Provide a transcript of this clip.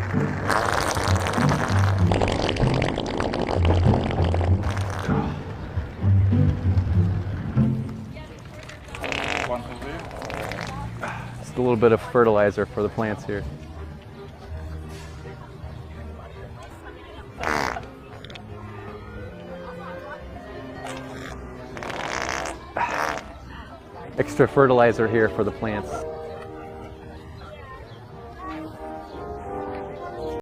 Just a little bit of fertilizer for the plants here. Extra fertilizer here for the plants.